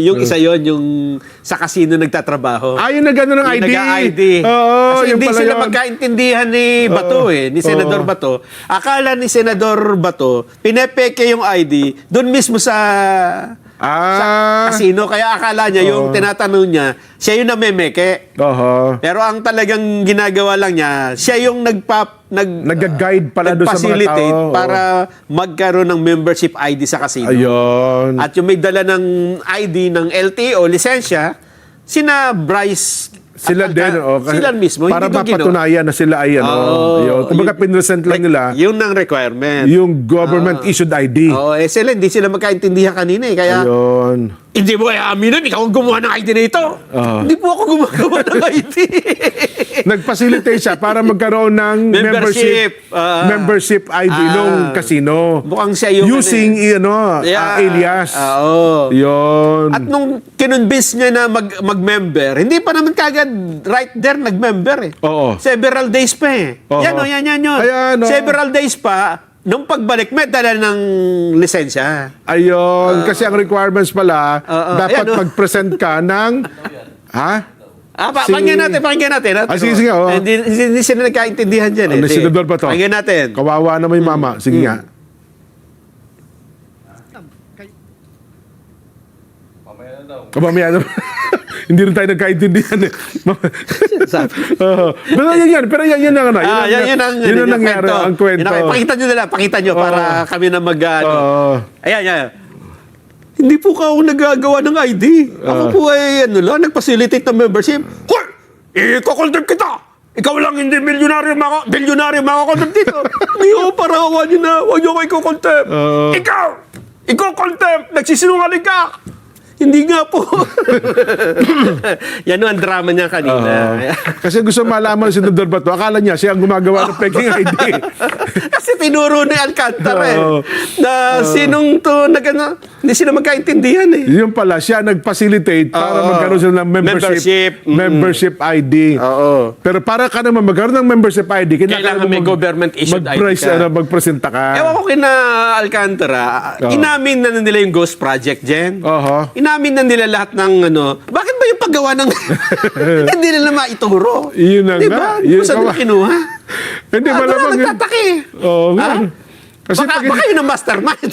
Yung isa yon yung sa casino nagtatrabaho. Yung nag-ano ng ID. Nag-ID. Oo, Kasi yung hindi pala sila yun. magkaintindihan ni Bato ni Senador Bato. Akala ni Senador Bato, pinepeke yung ID doon mismo sa casino. Kaya akala niya, yung tinatanong niya, siya yung namemeke. Pero ang talagang ginagawa lang niya, siya yung nag-guide pala doon sa mga facilitate tao. para magkaroon ng membership ID sa casino. Ayun. At yung may dala ng ID ng LTO, lisensya, sina Bryce Sila at din, sila mismo. para hindi ko mapatunayan na sila ay ayun. Kumbaga pinresent lang nila yun ang requirement. yung government-issued ID. Sila, hindi sila magkaintindihan kanina eh. Kaya, Ayun. hindi mo kaya aminin, ikaw ang gumawa ng ID na ito. Hindi po ako gumagawa ng ID. Nag-facilitate siya para magkaroon ng membership ID nung casino. Mukhang siya yung using alias. Yun. At nung kinonvince niya na mag-member, hindi pa naman kagad right there nag-member eh. Oo. Several days pa eh. Yan yun. Ayan, Several days pa, nung pagbalik, may dala ng lisensya. Ayun. Kasi ang requirements pala, dapat mag-present ka ng... Pakinggan natin. Sige. Hindi sila nagkaintindihan dyan eh. Senador ba to? Pakinggan natin. Kawawa na may mama. Sige nga. Mamaya na. Hindi rin tayo nagkaintindihan eh. Pero yan ang nangyari, ang kwento. Pakita nyo nila, para kami na Ayan. Hindi po ako nagagawa ng ID. Ako po ay nag-facilitate ng membership. Hoy! Iko-contempt kita! Ikaw lang hindi bilyonaryo makakontempt dito. Hindi ako parawan nyo na. Huwag nyo ko iko-contempt. Ikaw! Iko-contempt! Nagsisinungaling ka! Hindi nga po. Yan ang drama niya kanina. Kasi gusto malaman si Senador Bato, akala niya siya ang gumagawa ng peking ID. Kasi tinuro ni Alcantara na sinong to, hindi sila magkaintindihan eh. Yun pala, siya nag-facilitate para magkaroon sila ng membership ID. Pero para ka naman magkaroon ng membership ID, kailangan may government-issued ID ka. Magpresenta ka. Ewan ko kina Alcantara, inamin na nila yung Ghost Project, Jen. Inamin na nila lahat ng bakit ba yung paggawa ng hindi nila maituro? Yun na diba? nga. Kung saan nila kinuha? Hindi malamang. Nagtataki. Kasi baka yun ang mastermind.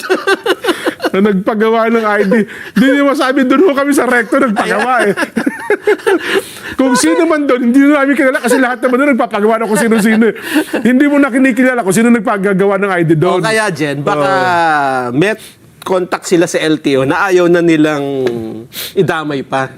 na nagpagawa ng ID. Hindi niyo masabi, doon ho kami sa recto nagpagawa eh. Kung sino man doon, hindi namin kilala kasi lahat naman doon nagpapagawa ng kung sino-sino. Hindi mo na kinikilala kung sino nagpagagawa ng ID doon. Kaya Jen, baka contact sila sa LTO na ayaw na nilang idamay pa.